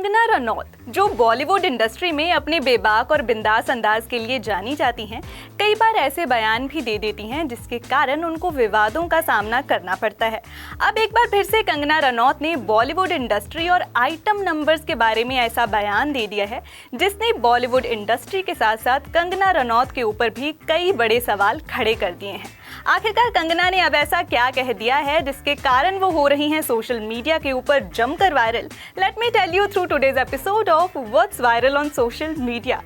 कंगना रनौत, जो बॉलीवुड इंडस्ट्री में अपने बेबाक और बिंदास अंदाज के लिए जानी जाती हैं, कई बार ऐसे बयान भी दे देती हैं जिसके कारण उनको विवादों का सामना करना पड़ता है। अब एक बार फिर से कंगना रनौत ने बॉलीवुड इंडस्ट्री और आइटम नंबर्स के बारे में ऐसा बयान दे दिया है जिसने बॉलीवुड इंडस्ट्री के साथ साथ कंगना रनौत के ऊपर भी कई बड़े सवाल खड़े कर दिए हैं। आखिरकार कंगना ने अब ऐसा क्या कह दिया है जिसके कारण वो हो रही हैं सोशल मीडिया के ऊपर जमकर viral? Let me tell you through today's episode of what's viral on social media.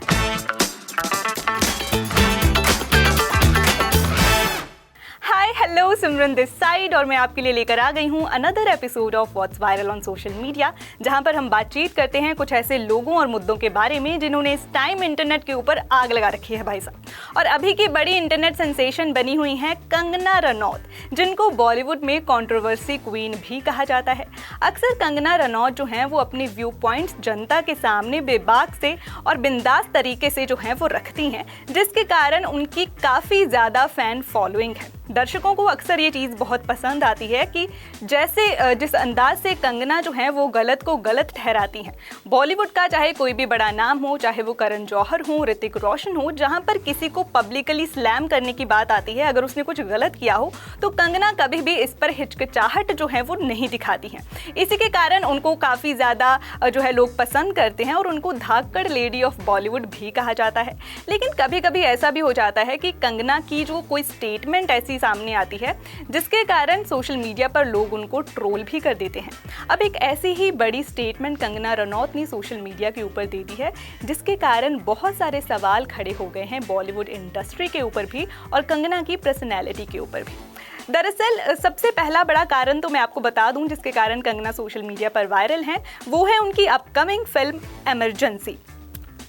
Hi hello, Simran this side और मैं आपके लिए लेकर आ गई हूँ another episode of what's viral on social media, जहाँ पर हम बातचीत करते हैं कुछ ऐसे लोगों और मुद्दों के बारे में जिन्होंने इस टाइम इंटरनेट के ऊपर आग लगा रखी है भाई साहब। और अभी की बड़ी इंटरनेट सेंसेशन बनी हुई हैं कंगना रनौत, जिनको बॉलीवुड में कंट्रोवर्सी क्वीन भी कहा जाता है। अक्सर कंगना रनौत जो हैं वो अपने व्यू पॉइंट्स जनता के सामने बेबाक से और बिंदास तरीके से जो हैं वो रखती हैं, जिसके कारण उनकी काफ़ी ज़्यादा फैन फॉलोइंग है। दर्शकों को अक्सर ये चीज़ बहुत पसंद आती है कि जैसे जिस अंदाज से कंगना जो है वो गलत को गलत ठहराती हैं। बॉलीवुड का चाहे कोई भी बड़ा नाम हो, चाहे वो करण जौहर हो, ऋतिक रोशन हो, जहाँ पर किसी को पब्लिकली स्लैम करने की बात आती है, अगर उसने कुछ गलत किया हो तो कंगना कभी भी इस पर हिचकिचाहट जो है वो नहीं दिखाती हैं। इसी के कारण उनको काफ़ी ज़्यादा जो है लोग पसंद करते हैं और उनको धाकड़ लेडी ऑफ बॉलीवुड भी कहा जाता है। लेकिन कभी कभी ऐसा भी हो जाता है कि कंगना की जो कोई स्टेटमेंट ऐसी सामने आती है जिसके कारण सोशल मीडिया पर लोग उनको ट्रोल भी कर देते हैं। अब एक ऐसी ही बड़ी स्टेटमेंट कंगना रनौत ने सोशल मीडिया के ऊपर दे दी है जिसके कारण बहुत सारे सवाल खड़े हो गए हैं बॉलीवुड इंडस्ट्री के ऊपर भी और कंगना की पर्सनैलिटी के ऊपर भी। दरअसल सबसे पहला बड़ा कारण तो मैं आपको बता दूं जिसके कारण कंगना सोशल मीडिया पर वायरल हैं, वो है उनकी अपकमिंग फिल्म इमरजेंसी।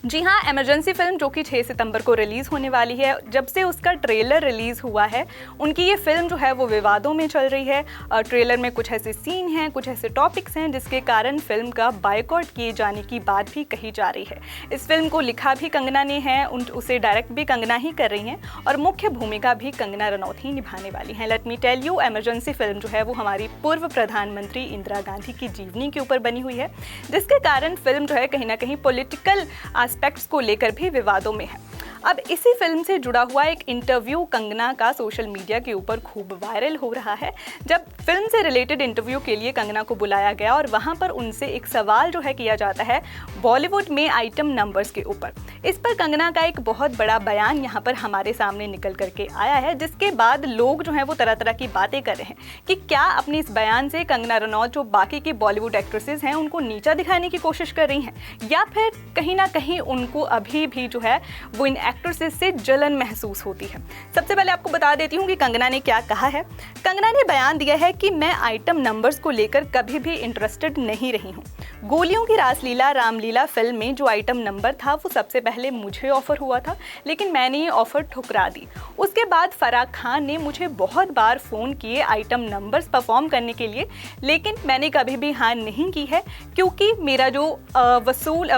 जी हाँ, इमरजेंसी फिल्म जो कि 6 सितंबर को रिलीज़ होने वाली है। जब से उसका ट्रेलर रिलीज़ हुआ है उनकी ये फिल्म जो है वो विवादों में चल रही है। ट्रेलर में कुछ ऐसे सीन हैं, कुछ ऐसे टॉपिक्स हैं जिसके कारण फिल्म का बायकॉट किए जाने की बात भी कही जा रही है। इस फिल्म को लिखा भी कंगना ने है, उसे डायरेक्ट भी कंगना ही कर रही हैं और मुख्य भूमिका भी कंगना रनौत ही निभाने वाली हैं। Let me tell you, emergency film जो है वो हमारी पूर्व प्रधानमंत्री इंदिरा गांधी की जीवनी के ऊपर बनी हुई है, जिसके कारण फिल्म जो है कहीं ना कहीं पॉलिटिकल एस्पेक्ट्स को लेकर भी विवादों में है। अब इसी फिल्म से जुड़ा हुआ एक इंटरव्यू कंगना का सोशल मीडिया के ऊपर खूब वायरल हो रहा है। जब फिल्म से रिलेटेड इंटरव्यू के लिए कंगना को बुलाया गया और वहां पर उनसे एक सवाल जो है किया जाता है बॉलीवुड में आइटम नंबर्स के ऊपर। इस पर कंगना का एक बहुत बड़ा बयान यहाँ पर हमारे सामने निकल करके आया है, जिसके बाद लोग जो हैं वो तरह तरह की बातें कर रहे हैं कि क्या अपने इस बयान से कंगना रनौत जो बाकी की बॉलीवुड एक्ट्रेसेस हैं उनको नीचा दिखाने की कोशिश कर रही हैं, या फिर कहीं ना कहीं उनको अभी भी जो है वो इन एक्ट्रेसेस से जलन महसूस होती है। सबसे पहले आपको बता देती हूँ कि कंगना ने क्या कहा है। कंगना ने बयान दिया है कि मैं आइटम नंबर्स को लेकर कभी भी इंटरेस्टेड नहीं रही हूँ। गोलियों की रासलीला रामलीला फिल्म में जो आइटम नंबर था वो सबसे पहले मुझे ऑफर हुआ था, लेकिन मैंने ये ऑफर ठुकरा दी। उसके बाद फराह खान ने मुझे बहुत बार फ़ोन किए आइटम नंबर्स परफॉर्म करने के लिए, लेकिन मैंने कभी भी हाँ नहीं की है, क्योंकि मेरा जो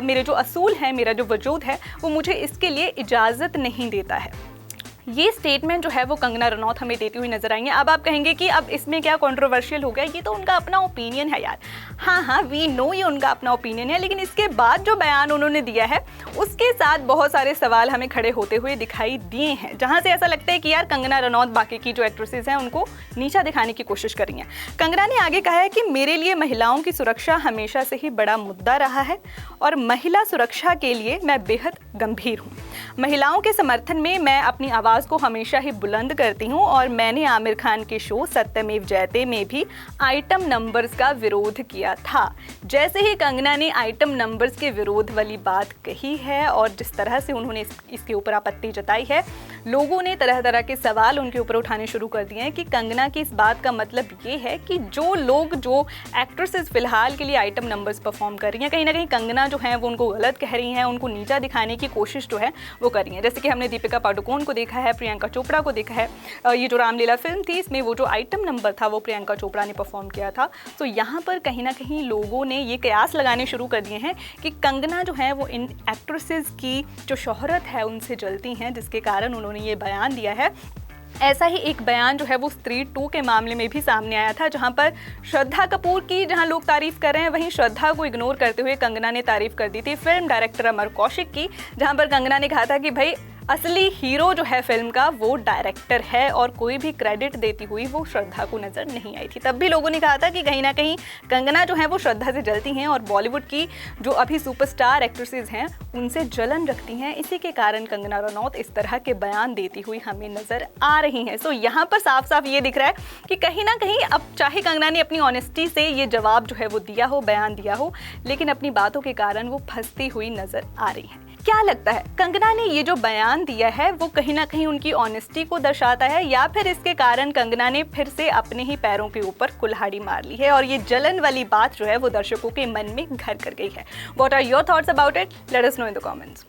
मेरे जो असूल है, मेरा जो वजूद है वो मुझे इसके लिए इजाज़त नहीं देता है। ये स्टेटमेंट जो है वो कंगना रनौत हमें देती हुई नजर आएंगे। अब आप कहेंगे कि अब इसमें क्या कंट्रोवर्शियल हो गया, ये तो उनका अपना ओपिनियन है यार। हाँ, वी नो ये उनका अपना ओपिनियन है, लेकिन इसके बाद जो बयान उन्होंने दिया है उसके साथ बहुत सारे सवाल हमें खड़े होते हुए दिखाई दिए हैं, जहाँ से ऐसा लगता है कि यार कंगना रनौत बाकी की जो एक्ट्रेसेस हैं उनको नीचा दिखाने की कोशिश कर रही हैं। कंगना ने आगे कहा है कि मेरे लिए महिलाओं की सुरक्षा हमेशा से ही बड़ा मुद्दा रहा है और महिला सुरक्षा के लिए मैं बेहद गंभीर हूँ। महिलाओं के समर्थन में मैं अपनी आवाज़ को हमेशा ही बुलंद करती हूँ और मैंने आमिर खान के शो सत्यमेव जयते में भी आइटम नंबर्स का विरोध किया था। जैसे ही कंगना ने आइटम नंबर्स के विरोध वाली बात कही है और जिस तरह से उन्होंने इसके ऊपर आपत्ति जताई है, लोगों ने तरह तरह के सवाल उनके ऊपर उठाने शुरू कर दिए हैं कि कंगना की इस बात का मतलब ये है कि जो एक्ट्रेसेस फिलहाल के लिए आइटम नंबर्स परफॉर्म कर रही हैं, कहीं ना कहीं कंगना जो है वो उनको गलत कह रही हैं, उनको नीचा दिखाने की कोशिश जो है वो कर रही हैं। जैसे कि हमने दीपिका पादुकोण को देखा है, प्रियंका चोपड़ा को देखा है। ये जो रामलीला फिल्म थी इसमें वो जो आइटम नंबर था वो प्रियंका चोपड़ा ने परफॉर्म किया था। तो यहाँ पर कहीं ना कहीं लोगों ने ये कयास लगाने शुरू कर दिए हैं कि कंगना जो है वो इन एक्ट्रेसेस की जो शोहरत है उनसे जलती हैं, जिसके कारण उन्होंने ये बयान दिया है ऐसा ही एक बयान जो है वो स्त्री 2 के मामले में भी सामने आया था, जहां पर श्रद्धा कपूर की जहां लोग तारीफ कर रहे हैं, वहीं श्रद्धा को इग्नोर करते हुए कंगना ने तारीफ कर दी थी फिल्म डायरेक्टर अमर कौशिक की, जहां पर कंगना ने कहा था कि भाई असली हीरो जो है फिल्म का वो डायरेक्टर है और कोई भी क्रेडिट देती हुई वो श्रद्धा को नजर नहीं आई थी। तब भी लोगों ने कहा था कि कहीं ना कहीं कंगना जो है वो श्रद्धा से जलती हैं और बॉलीवुड की जो अभी सुपरस्टार एक्ट्रेसेस हैं उनसे जलन रखती हैं, इसी के कारण कंगना रनौत इस तरह के बयान देती हुई हमें नजर आ रही हैं। सो यहाँ पर साफ साफ ये दिख रहा है कि कहीं ना कहीं अब चाहे कंगना ने अपनी ऑनेस्टी से ये जवाब जो है वो दिया हो, बयान दिया हो, लेकिन अपनी बातों के कारण वो फंसती हुई नजर आ रही है। क्या लगता है कंगना ने ये जो बयान दिया है वो कहीं ना कहीं उनकी ऑनेस्टी को दर्शाता है, या फिर इसके कारण कंगना ने फिर से अपने ही पैरों के ऊपर कुल्हाड़ी मार ली है और ये जलन वाली बात जो है वो दर्शकों के मन में घर कर गई है? What are your thoughts about it? Let us know in the comments.